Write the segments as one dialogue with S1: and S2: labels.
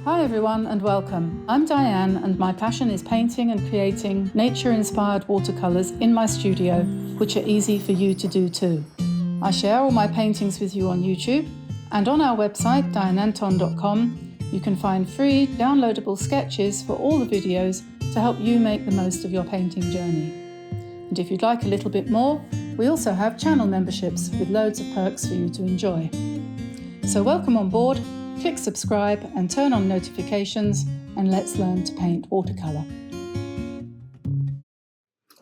S1: Hi everyone and welcome. I'm Diane and my passion is painting and creating nature-inspired watercolours in my studio, which are easy for you to do too. I share all my paintings with you on YouTube, and on our website dianeantone.com you can find free downloadable sketches for all the videos to help you make the most of your painting journey. And if you'd like a little bit more, we also have channel memberships with loads of perks for you to enjoy. So welcome on board, click subscribe and turn on notifications, and let's learn to paint watercolour.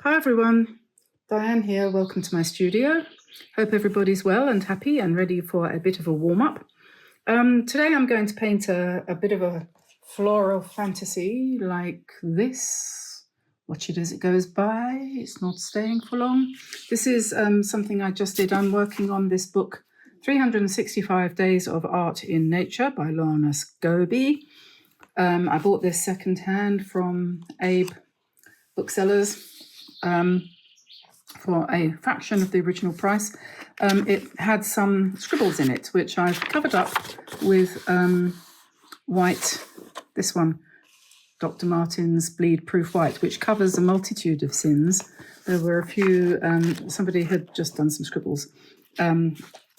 S1: Hi everyone, Diane here, welcome to my studio. Hope everybody's well and happy and ready for a bit of a warm-up. Today I'm going to paint a bit of a floral fantasy like this. Watch it as it goes by, it's not staying for long. This is something I just did. I'm working on this book, 365 Days of Art in Nature by Lorna Scobie. I bought this secondhand from Abe Booksellers for a fraction of the original price. It had some scribbles in it, which I've covered up with white, this one, Dr. Martin's Bleed Proof White, which covers a multitude of sins. There were a few, somebody had just done some scribbles.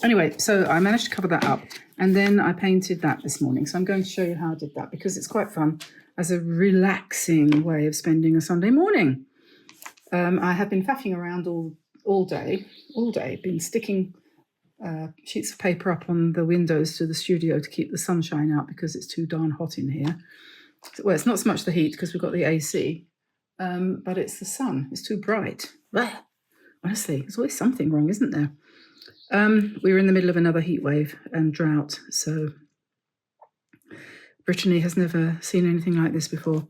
S1: Anyway, so I managed to cover that up, and then I painted that this morning. So I'm going to show you how I did that because it's quite fun as a relaxing way of spending a Sunday morning. I have been faffing around all day, been sticking sheets of paper up on the windows to the studio to keep the sunshine out because it's too darn hot in here. Well, it's not so much the heat because we've got the AC, but it's the sun. It's too bright. Blech. Honestly, there's always something wrong, isn't there? We were in the middle of another heat wave and drought, so Brittany has never seen anything like this before.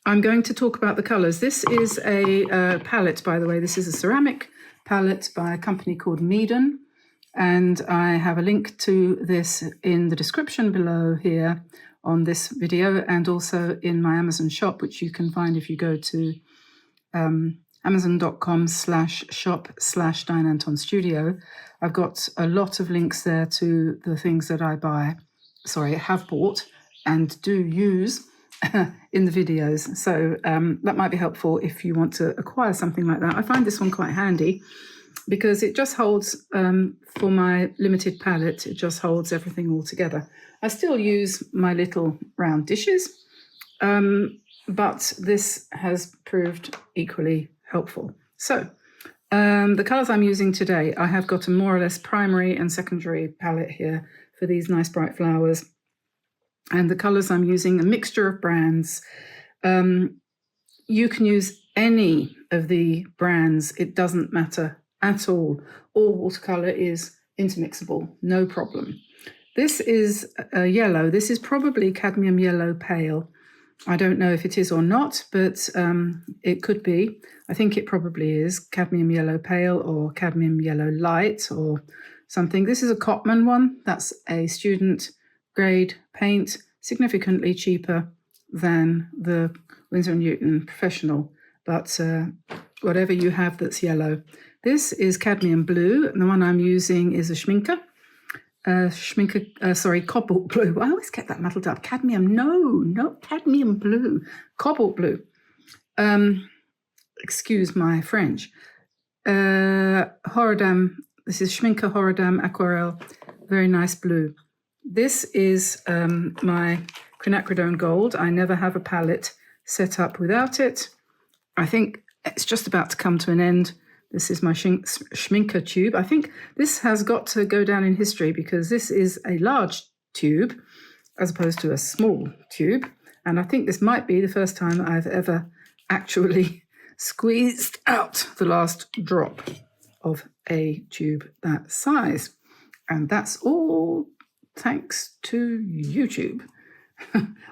S1: I'm going to talk about the colours. This is a palette, by the way. This is a ceramic palette by a company called Meaden, and I have a link to this in the description below here on this video, and also in my Amazon shop, which you can find if you go to amazon.com/shop/Diane Antone Studio. I've got a lot of links there to the things that I have bought and do use in the videos. So that might be helpful if you want to acquire something like that. I find this one quite handy because it just holds, for my limited palette, it just holds everything all together. I still use my little round dishes, but this has proved equally helpful. So the colours I'm using today, I have got a more or less primary and secondary palette here for these nice bright flowers. And the colours I'm using, a mixture of brands. You can use any of the brands. It doesn't matter at all. All watercolour is intermixable, no problem. This is a yellow. This is probably cadmium yellow pale. I don't know if it is or not, but it could be. I think it probably is cadmium yellow pale or cadmium yellow light or something. This is a Cotman one. That's a student grade paint, significantly cheaper than the Winsor & Newton professional, but whatever you have that's yellow. This is cadmium blue, and the one I'm using is a Schminke. Cobalt blue. I always get that muddled up. Cadmium, no, cadmium blue. Cobalt blue. Excuse my French. Horadam, this is Schminke Horadam Aquarelle. Very nice blue. This is my quinacridone gold. I never have a palette set up without it. I think it's just about to come to an end. This is my Schminke tube. I think this has got to go down in history because this is a large tube as opposed to a small tube. And I think this might be the first time I've ever actually squeezed out the last drop of a tube that size. And that's all thanks to YouTube.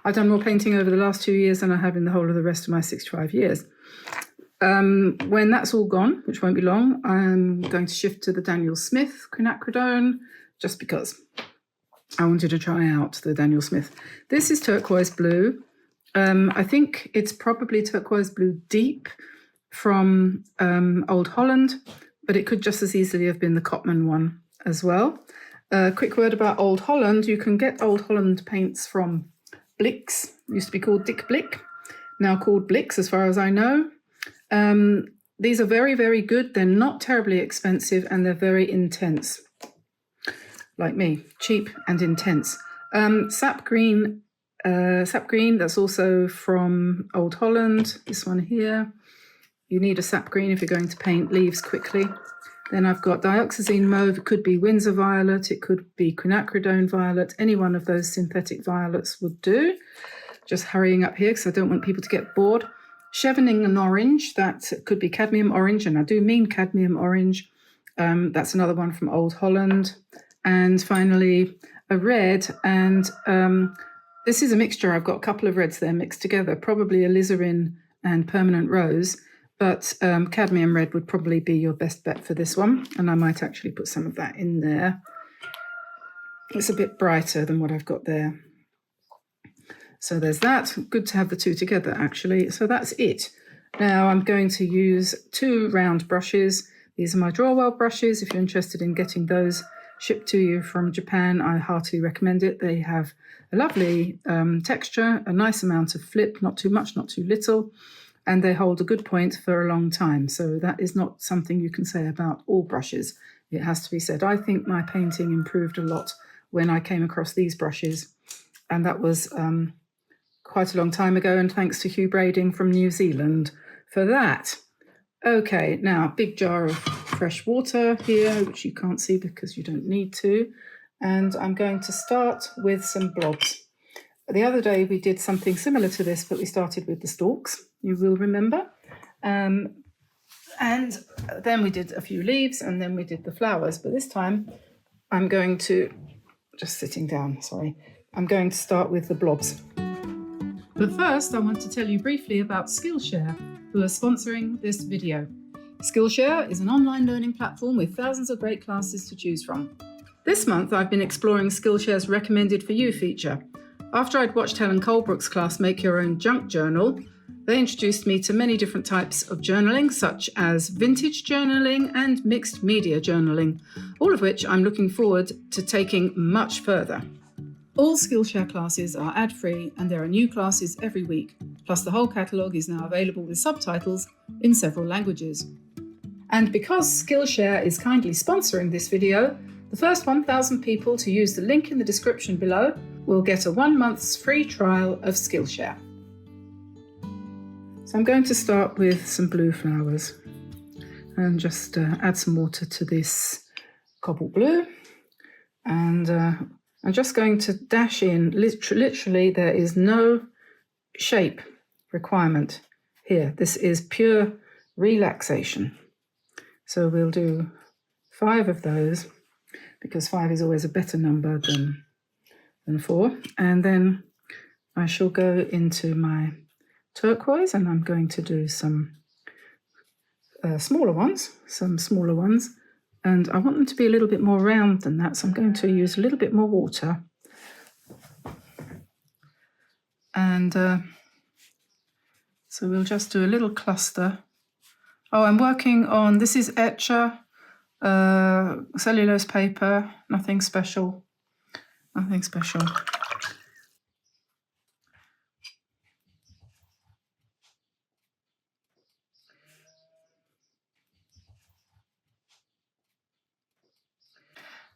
S1: I've done more painting over the last 2 years than I have in the whole of the rest of my 65 years. When that's all gone, which won't be long, I'm going to shift to the Daniel Smith quinacridone just because I wanted to try out the Daniel Smith. This is turquoise blue. I think it's probably turquoise blue deep from Old Holland, but it could just as easily have been the Cotman one as well. Quick word about Old Holland. You can get Old Holland paints from Blicks, used to be called Dick Blick, now called Blicks as far as I know. These are very, very good. They're not terribly expensive and they're very intense. Like me, cheap and intense. Sap green, that's also from Old Holland, this one here. You need a sap green if you're going to paint leaves quickly. Then I've got dioxazine mauve. It could be Windsor violet, it could be quinacridone violet. Any one of those synthetic violets would do. Just hurrying up here because I don't want people to get bored. Chevening orange, that could be cadmium orange, and I do mean cadmium orange. That's another one from Old Holland. And finally, a red, and this is a mixture. I've got a couple of reds there mixed together, probably alizarin and permanent rose, but cadmium red would probably be your best bet for this one, and I might actually put some of that in there. It's a bit brighter than what I've got there. So there's that. Good to have the two together, actually. So that's it. Now I'm going to use 2 round brushes. These are my Drawwell brushes. If you're interested in getting those shipped to you from Japan, I heartily recommend it. They have a lovely texture, a nice amount of flip, not too much, not too little, and they hold a good point for a long time. So that is not something you can say about all brushes. It has to be said. I think my painting improved a lot when I came across these brushes, and that was quite a long time ago, and thanks to Hugh Brading from New Zealand for that. Okay, now big jar of fresh water here, which you can't see because you don't need to. And I'm going to start with some blobs. The other day we did something similar to this, but we started with the stalks, you will remember. And then we did a few leaves, and then we did the flowers. But this time I'm going to, just sitting down, sorry. I'm going to start with the blobs. But first, I want to tell you briefly about Skillshare, who are sponsoring this video. Skillshare is an online learning platform with thousands of great classes to choose from. This month, I've been exploring Skillshare's Recommended For You feature. After I'd watched Helen Colebrook's class Make Your Own Junk Journal, they introduced me to many different types of journaling, such as vintage journaling and mixed media journaling, all of which I'm looking forward to taking much further. All Skillshare classes are ad-free and there are new classes every week, plus the whole catalogue is now available with subtitles in several languages. And because Skillshare is kindly sponsoring this video, the first 1,000 people to use the link in the description below will get a 1 month's free trial of Skillshare. So I'm going to start with some blue flowers and just add some water to this cobalt blue, and I'm just going to dash in, literally there is no shape requirement here. This is pure relaxation. So we'll do 5 of those, because 5 is always a better number than 4. And then I shall go into my turquoise, and I'm going to do some smaller ones, and I want them to be a little bit more round than that, so I'm going to use a little bit more water. And so we'll just do a little cluster. Oh, I'm working on, this is Etcher, cellulose paper, nothing special.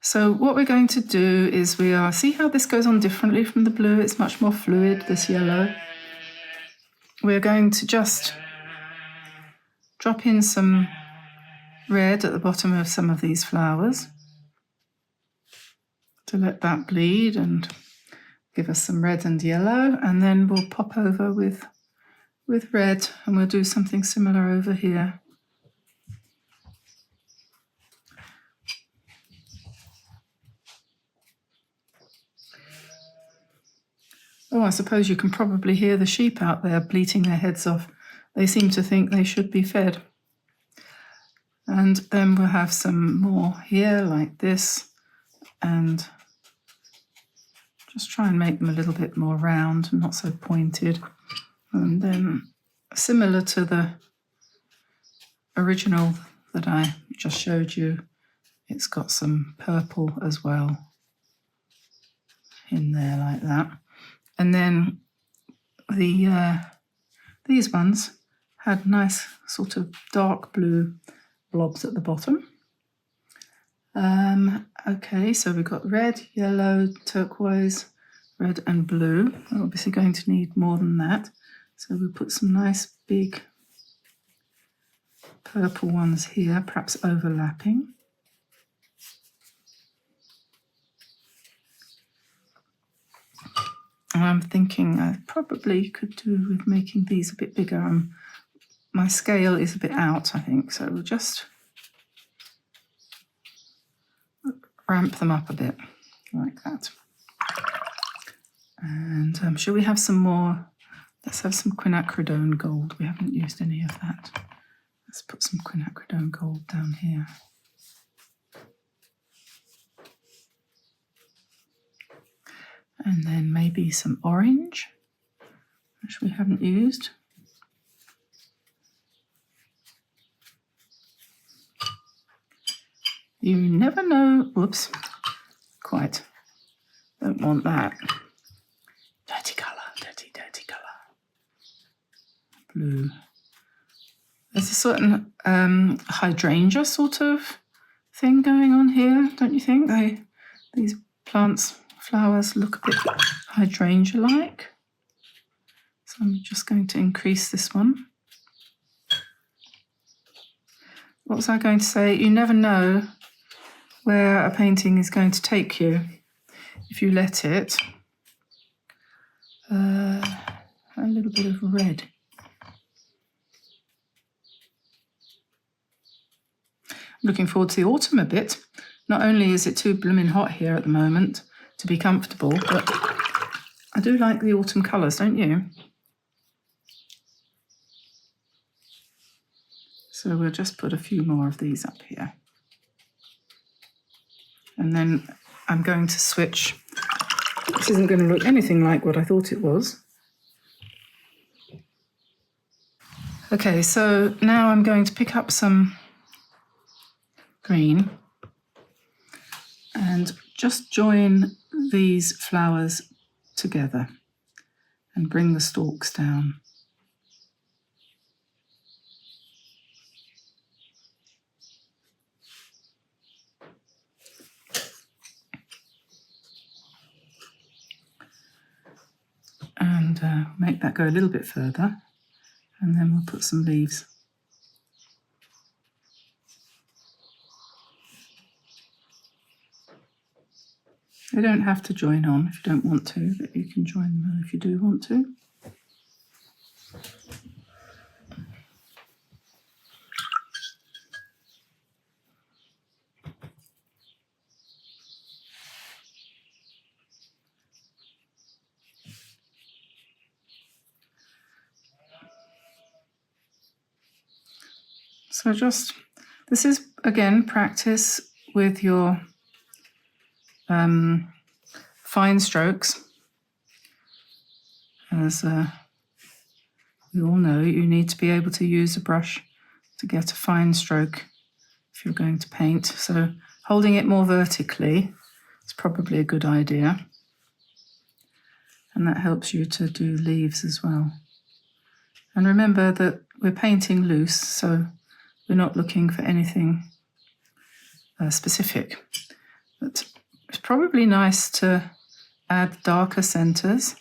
S1: So what we're going to do is see how this goes on differently from the blue. It's much more fluid, this yellow. We're going to just drop in some red at the bottom of some of these flowers to let that bleed and give us some red and yellow, and then we'll pop over with red, and we'll do something similar over here. Oh, I suppose you can probably hear the sheep out there bleating their heads off. They seem to think they should be fed. And then we'll have some more here like this, and just try and make them a little bit more round and not so pointed. And then similar to the original that I just showed you, it's got some purple as well in there like that. And then these ones had nice sort of dark blue blobs at the bottom. Okay, so we've got red, yellow, turquoise, red and blue. We're obviously going to need more than that. So we'll put some nice big purple ones here, perhaps overlapping. And I'm thinking I probably could do with making these a bit bigger. My scale is a bit out, I think, so we'll just ramp them up a bit, like that. And shall we have some more? Let's have some quinacridone gold. We haven't used any of that. Let's put some quinacridone gold down here. And then maybe some orange, which we haven't used. You never know. Whoops. Quite. Don't want that. Dirty colour. Dirty colour. Blue. There's a certain hydrangea sort of thing going on here, don't you think? These plants, flowers look a bit hydrangea-like. So I'm just going to increase this one. What was I going to say? You never know where a painting is going to take you if you let it. A little bit of red. I'm looking forward to the autumn a bit. Not only is it too blooming hot here at the moment to be comfortable, but I do like the autumn colours, don't you? So we'll just put a few more of these up here. And then I'm going to switch. This isn't going to look anything like what I thought it was. Okay, so now I'm going to pick up some green and just join these flowers together and bring the stalks down. And make that go a little bit further, and then we'll put some leaves. They don't have to join on if you don't want to, but you can join them on if you do want to. So this is again practice with your fine strokes. As we all know, you need to be able to use a brush to get a fine stroke if you're going to paint. So holding it more vertically is probably a good idea. And that helps you to do leaves as well. And remember that we're painting loose, so we're not looking for anything specific. But it's probably nice to add darker centres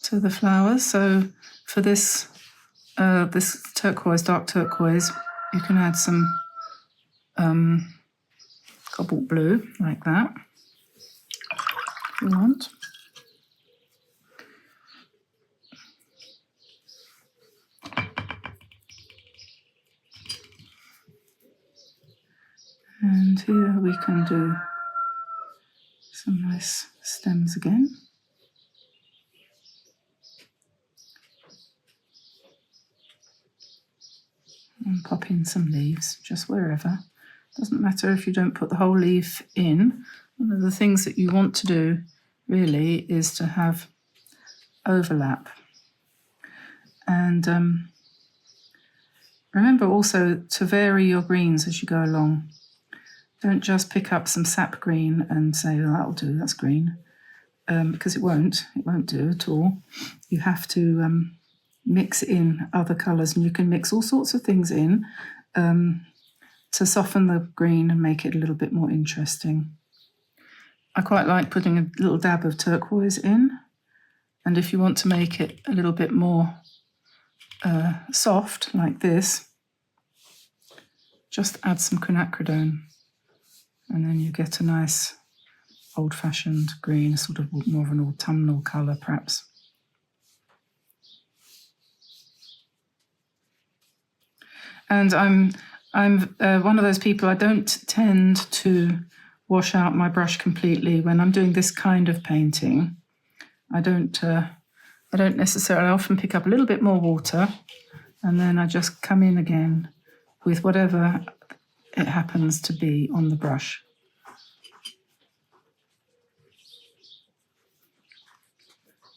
S1: to the flowers. So for this turquoise, dark turquoise, you can add some cobalt blue like that if you want. And here we can do some nice stems again. And pop in some leaves, just wherever. Doesn't matter if you don't put the whole leaf in. One of the things that you want to do really is to have overlap. And remember also to vary your greens as you go along. Don't just pick up some sap green and say, oh, that'll do, that's green. because it won't do at all. You have to mix in other colours, and you can mix all sorts of things in to soften the green and make it a little bit more interesting. I quite like putting a little dab of turquoise in, and if you want to make it a little bit more soft like this, just add some quinacridone, and then you get a nice old-fashioned green, a sort of more of an autumnal colour perhaps. And I'm one of those people, I don't tend to wash out my brush completely when I'm doing this kind of painting. I don't necessarily, I often pick up a little bit more water, and then I just come in again with whatever it happens to be on the brush.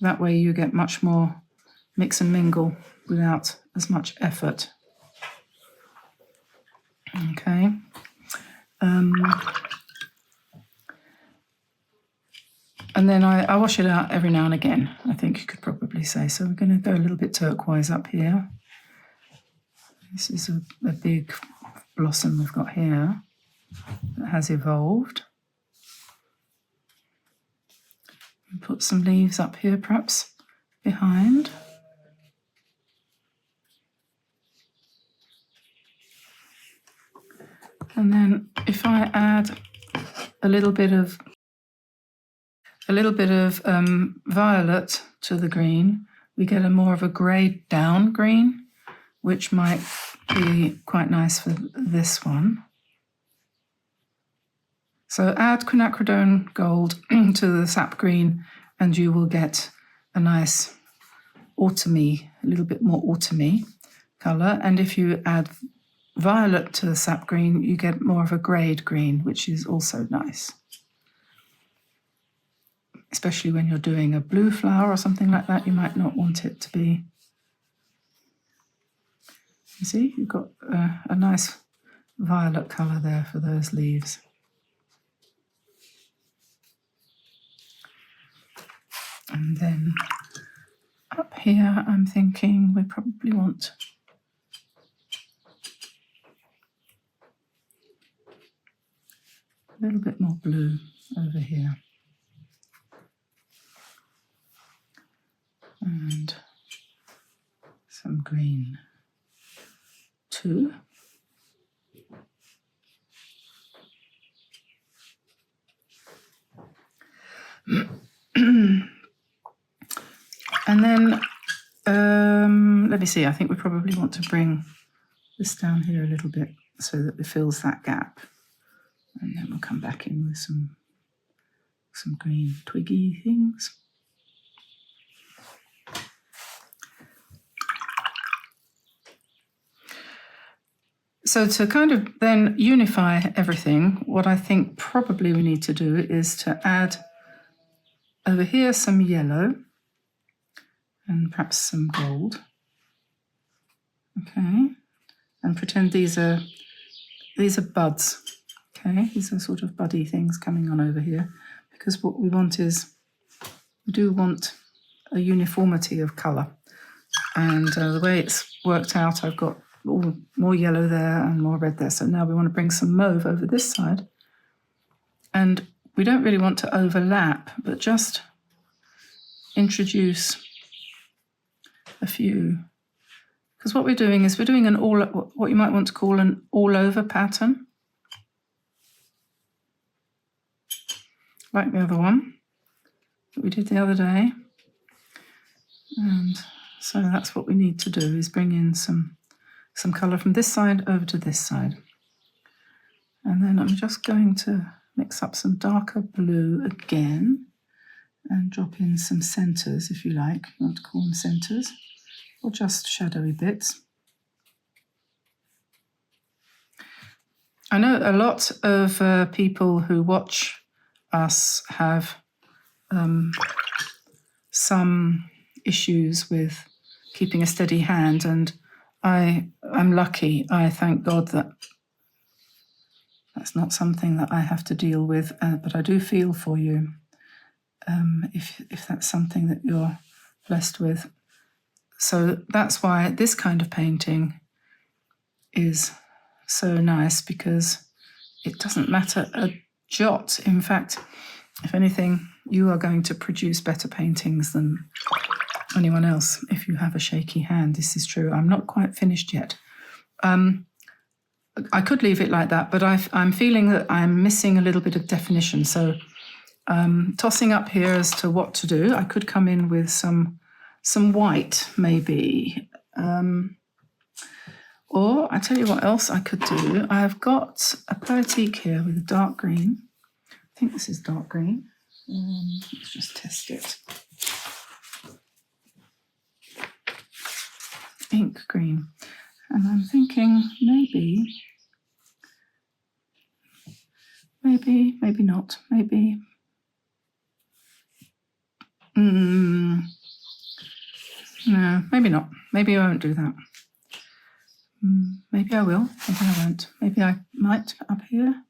S1: That way you get much more mix and mingle without as much effort. Okay. And then I wash it out every now and again, I think you could probably say. So we're going to go a little bit turquoise up here. This is a big blossom we've got here that has evolved. Put some leaves up here perhaps behind. And then if I add a little bit of violet to the green, we get a more of a greyed down green, which might be quite nice for this one. So add quinacridone gold to the sap green and you will get a nice autumny, a little bit more autumny colour. And if you add violet to the sap green, you get more of a greyed green, which is also nice. Especially when you're doing a blue flower or something like that, you might not want it to be. You see, you've got a nice violet colour there for those leaves. And then up here, I'm thinking we probably want a little bit more blue over here. And some green too. And then, let me see, I think we probably want to bring this down here a little bit so that it fills that gap. And then we'll come back in with some green twiggy things. So to kind of then unify everything, what I think probably we need to do is to add over here some yellow and perhaps some gold. Okay, and pretend these are buds. Okay, these are sort of buddy things coming on over here, because what we want is, we do want a uniformity of colour. And the way it's worked out, I've got more yellow there and more red there. So now we want to bring some mauve over this side. And we don't really want to overlap, but just introduce a few. Because what we're doing is we're doing what you might want to call an all-over pattern. Like the other one that we did the other day. And so that's what we need to do, is bring in some colour from this side over to this side. And then I'm just going to mix up some darker blue again and drop in some centres, if you like. You want to call them centres, or just shadowy bits. I know a lot of people who watch us have some issues with keeping a steady hand, and I'm lucky. I thank God that that's not something that I have to deal with, but I do feel for you. if that's something that you're blessed with. So that's why this kind of painting is so nice, because it doesn't matter a jot. In fact, if anything, you are going to produce better paintings than anyone else if you have a shaky hand. This is true. I'm not quite finished yet. I could leave it like that, but I'm feeling that I'm missing a little bit of definition. So tossing up here as to what to do. I could come in with some white, maybe. Or I tell you what else I could do. I've got a poetique here with a dark green. I think this is dark green. Let's just test it. Ink green. And I'm thinking maybe not. Maybe. No, maybe not. Maybe I won't do that. Maybe I will. Maybe I won't. Maybe I might up here.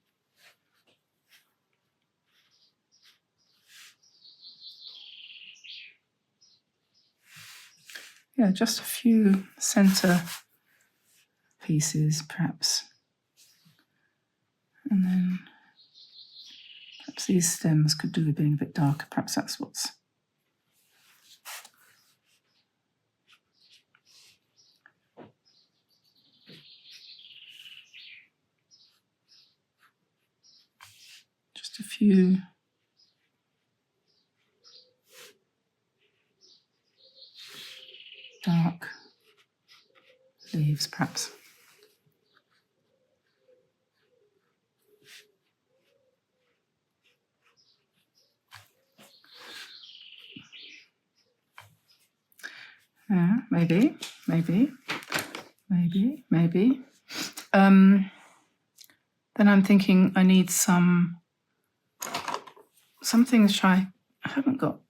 S1: Yeah, just a few center pieces, perhaps. And then perhaps these stems could do with being a bit darker. Perhaps that's what's... Just a few dark leaves, perhaps. Yeah, maybe. Then I'm thinking I need some things which I haven't got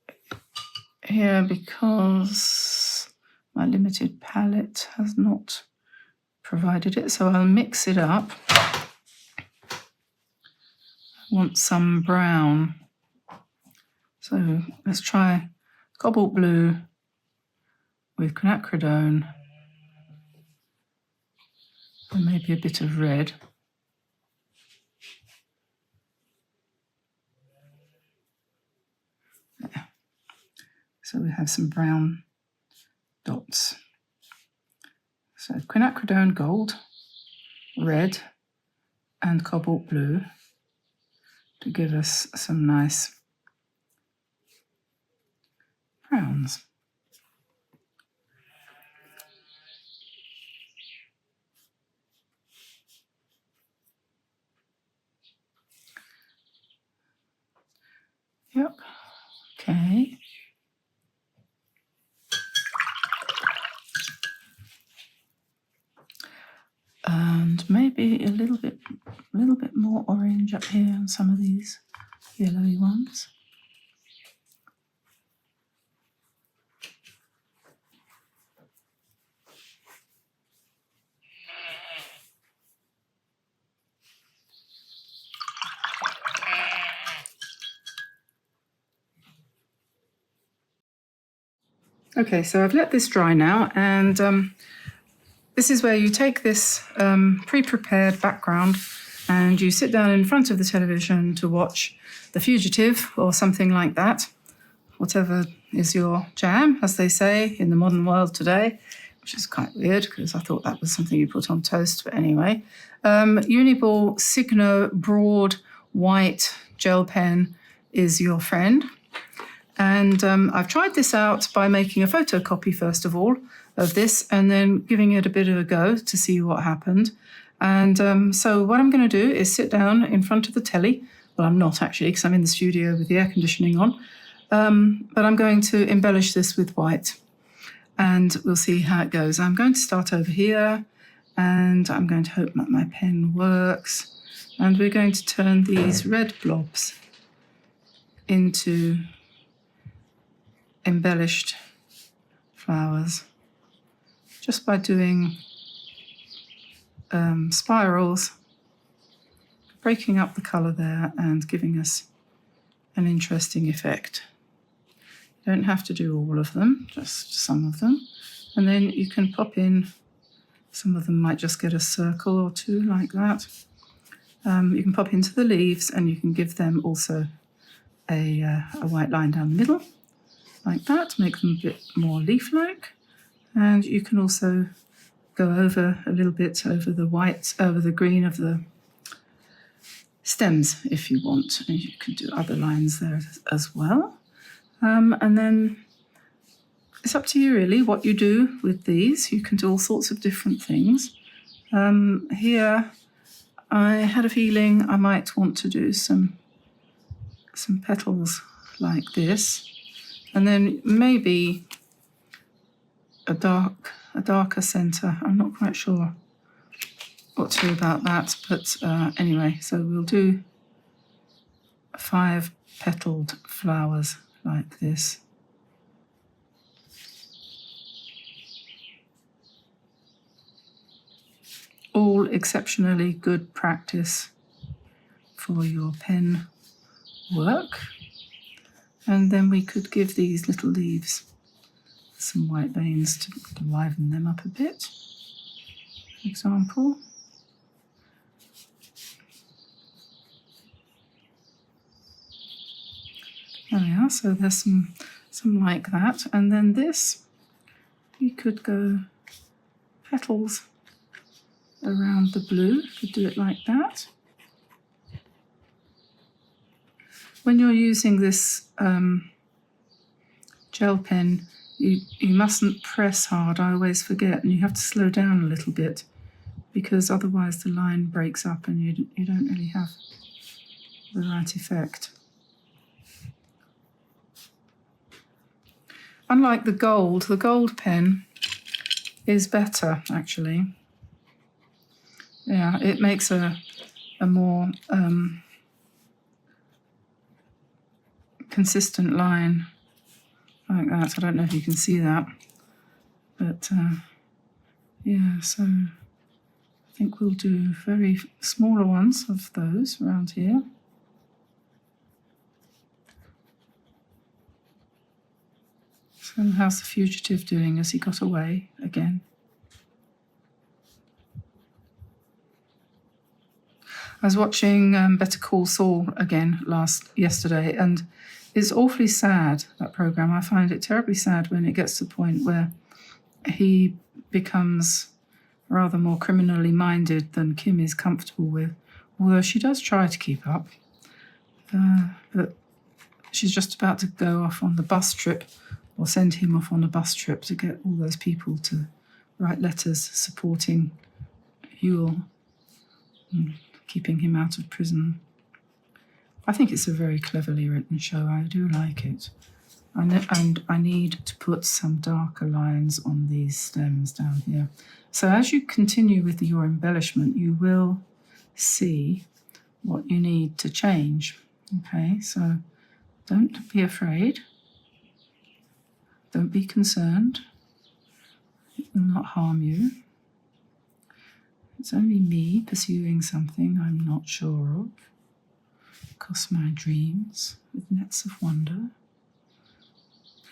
S1: here because my limited palette has not provided it. So I'll mix it up. I want some brown. So let's try cobalt blue with quinacridone and maybe a bit of red. Yeah. So we have some brown dots. So quinacridone gold, red and cobalt blue to give us some nice browns. Yep, okay. And maybe a little bit more orange up here on some of these yellowy ones. Okay, so I've let this dry now, and this is where you take this pre-prepared background and you sit down in front of the television to watch The Fugitive or something like that, whatever is your jam, as they say in the modern world today, which is quite weird because I thought that was something you put on toast, but anyway. Uniball Signo Broad White Gel Pen is your friend. And I've tried this out by making a photocopy, first of all, of this and then giving it a bit of a go to see what happened. And so what I'm going to do is sit down in front of the telly. Well, I'm not actually, because I'm in the studio with the air conditioning on. But I'm going to embellish this with white. And we'll see how it goes. I'm going to start over here. And I'm going to hope that my pen works. And we're going to turn these red blobs into embellished flowers just by doing spirals, breaking up the colour there and giving us an interesting effect. You don't have to do all of them, just some of them. And then you can pop in, some of them might just get a circle or two like that. You can pop into the leaves and you can give them also a white line down the middle, like that, make them a bit more leaf-like. And you can also go over a little bit over the white, over the green of the stems if you want. And you can do other lines there as well. And then it's up to you really what you do with these. You can do all sorts of different things. Here I had a feeling I might want to do some petals like this, and then maybe a darker centre. I'm not quite sure what to do about that, but anyway, so we'll do 5 petaled flowers like this. All exceptionally good practice for your pen work. And then we could give these little leaves some white veins to liven them up a bit, for example. There we are, so there's some like that. And then this, we could go petals around the blue, could do it like that. When you're using this gel pen, you mustn't press hard. I always forget, and you have to slow down a little bit because otherwise the line breaks up and you don't really have the right effect. Unlike the gold pen is better actually. Yeah, it makes a more consistent line like that. I don't know if you can see that, but yeah, so I think we'll do very smaller ones of those around here. So how's the fugitive doing? Has he got away again? I was watching Better Call Saul again yesterday, and it's awfully sad, that programme. I find it terribly sad when it gets to the point where he becomes rather more criminally minded than Kim is comfortable with, although she does try to keep up. But she's just about to go off on the bus trip, or send him off on a bus trip to get all those people to write letters supporting Yule and keeping him out of prison. I think it's a very cleverly written show. I do like it. And I need to put some darker lines on these stems down here. So as you continue with your embellishment, you will see what you need to change. Okay, so don't be afraid. Don't be concerned. It will not harm you. It's only me pursuing something I'm not sure of. Cross my dreams with nets of wonder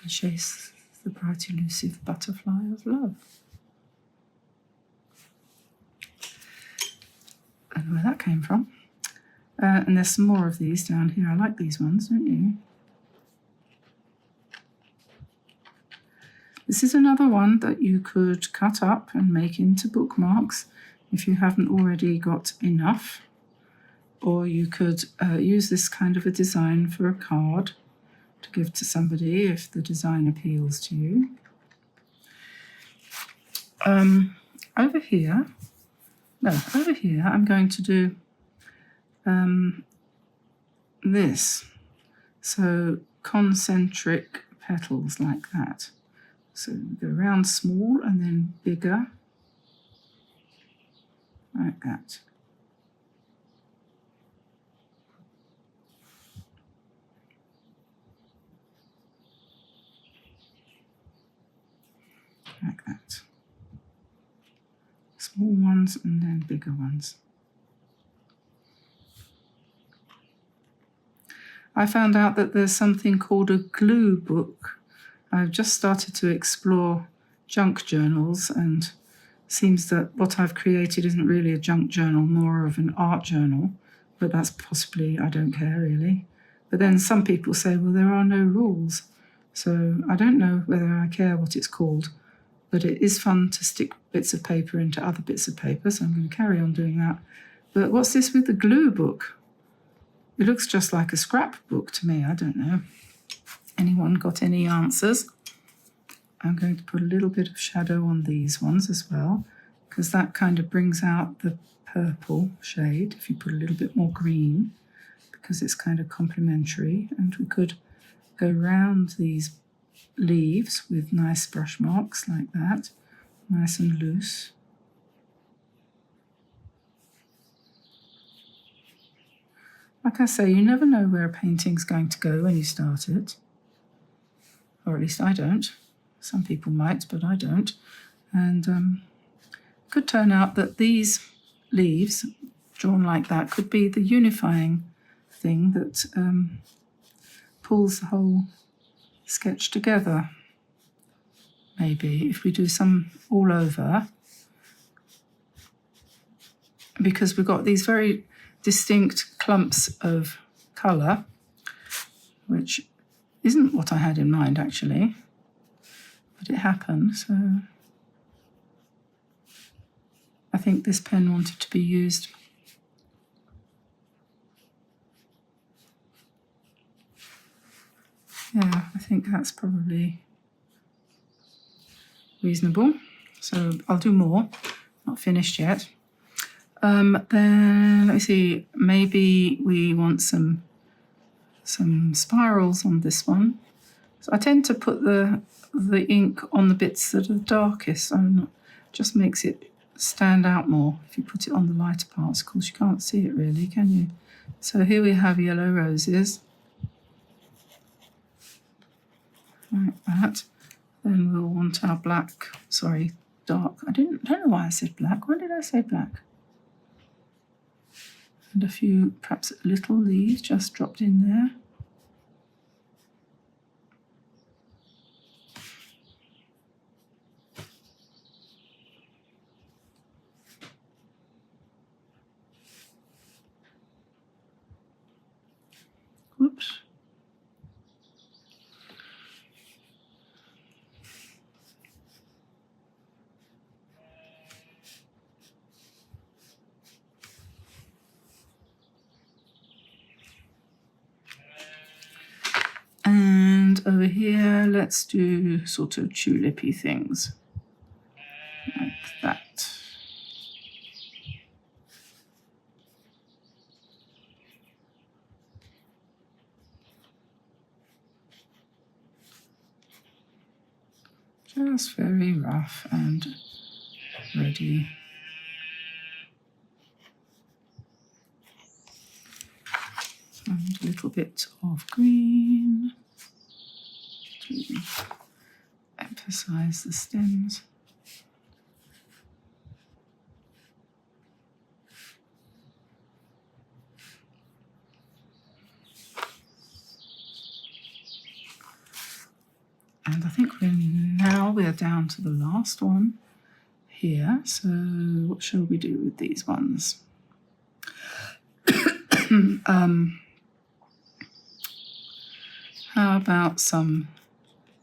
S1: and chase the bright elusive butterfly of love. I don't know where that came from. And there's some more of these down here. I like these ones, don't you? This is another one that you could cut up and make into bookmarks if you haven't already got enough. Or you could use this kind of a design for a card to give to somebody if the design appeals to you. Over here I'm going to do this. So concentric petals like that. So go around small and then bigger, like that. Like that. Small ones and then bigger ones. I found out that there's something called a glue book. I've just started to explore junk journals, and seems that what I've created isn't really a junk journal, more of an art journal, but that's possibly, I don't care really. But then some people say, well, there are no rules. So I don't know whether I care what it's called, but it is fun to stick bits of paper into other bits of paper, so I'm going to carry on doing that. But what's this with the glue book? It looks just like a scrapbook to me. I don't know. Anyone got any answers? I'm going to put a little bit of shadow on these ones as well, because that kind of brings out the purple shade if you put a little bit more green, because it's kind of complementary. And we could go round these leaves with nice brush marks like that, nice and loose. Like I say, you never know where a painting's going to go when you start it. Or at least I don't. Some people might, but I don't. And it could turn out that these leaves, drawn like that, could be the unifying thing that pulls the whole sketch together. Maybe if we do some all over, because we've got these very distinct clumps of colour, which isn't what I had in mind actually, but it happened. So I think this pen wanted to be used. Yeah, I think that's probably reasonable. So I'll do more, not finished yet. Then let me see, maybe we want some spirals on this one. So I tend to put the ink on the bits that are darkest, so just makes it stand out more if you put it on the lighter parts. Of course, you can't see it really, can you? So here we have yellow roses, like that. Then we'll want our black, dark. I don't know why I said black. Why did I say black? And a few, perhaps little leaves just dropped in there. Whoops. And over here, let's do sort of tulipy things, like that. Just very rough and ready. And a little bit of green to emphasize the stems. And I think we're down to the last one here. So what shall we do with these ones? How about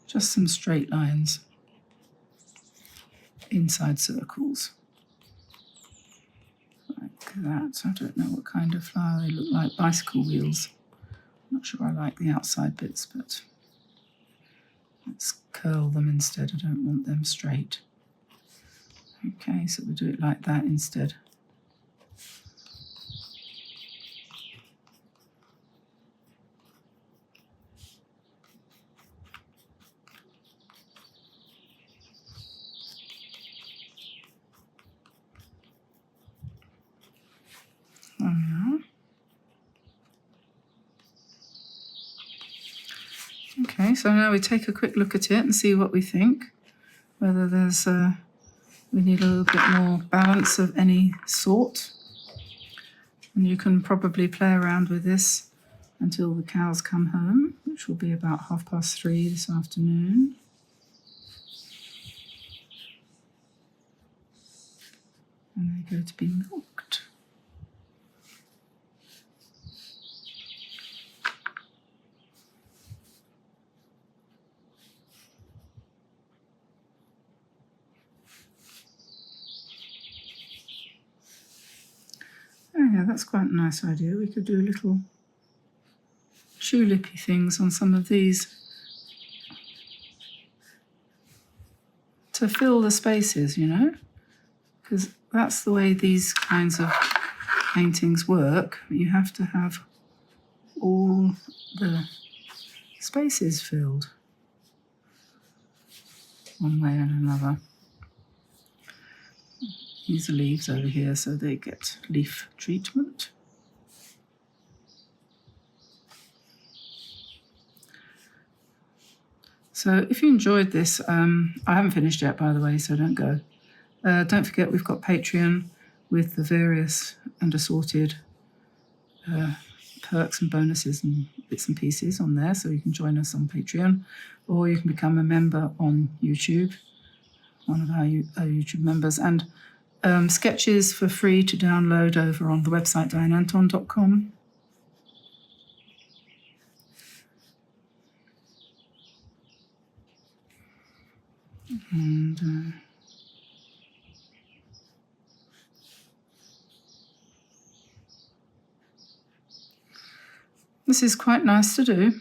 S1: just some straight lines inside circles, like that. I don't know what kind of flower they look like. Bicycle wheels. I'm not sure I like the outside bits, but let's curl them instead. I don't want them straight. Okay, so we'll do it like that instead. Okay, so now we take a quick look at it and see what we think, whether there's we need a little bit more balance of any sort. And you can probably play around with this until the cows come home, which will be about 3:30 this afternoon. And they go to be milked. Oh yeah, that's quite a nice idea. We could do little tulipy things on some of these to fill the spaces, you know, because that's the way these kinds of paintings work. You have to have all the spaces filled one way and another. These are leaves over here, so they get leaf treatment. So if you enjoyed this, I haven't finished yet, by the way, so don't go. Don't forget we've got Patreon with the various and assorted perks and bonuses and bits and pieces on there, so you can join us on Patreon, or you can become a member on YouTube, one of our YouTube members, and sketches for free to download over on the website dianeantone.com. And this is quite nice to do.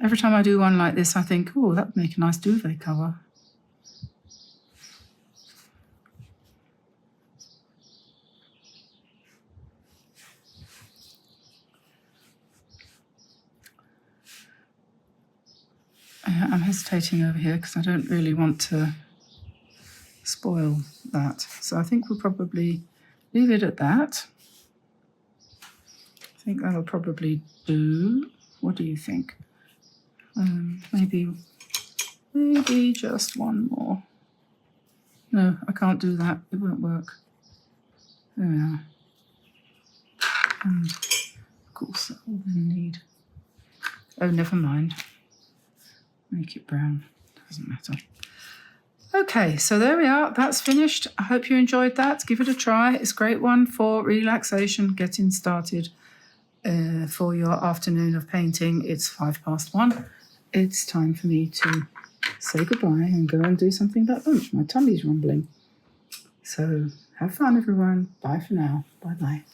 S1: Every time I do one like this, I think, oh, that would make a nice duvet cover. I'm hesitating over here because I don't really want to spoil that. So I think we'll probably leave it at that. I think that'll probably do. What do you think? Maybe just one more. No, I can't do that. It won't work. There we are. And of course that will then need... Oh, never mind. Make it brown. Doesn't matter. Okay, so there we are. That's finished. I hope you enjoyed that. Give it a try. It's a great one for relaxation, getting started for your afternoon of painting. It's 1:05. It's time for me to say goodbye and go and do something about lunch. My tummy's rumbling. So have fun, everyone. Bye for now. Bye-bye.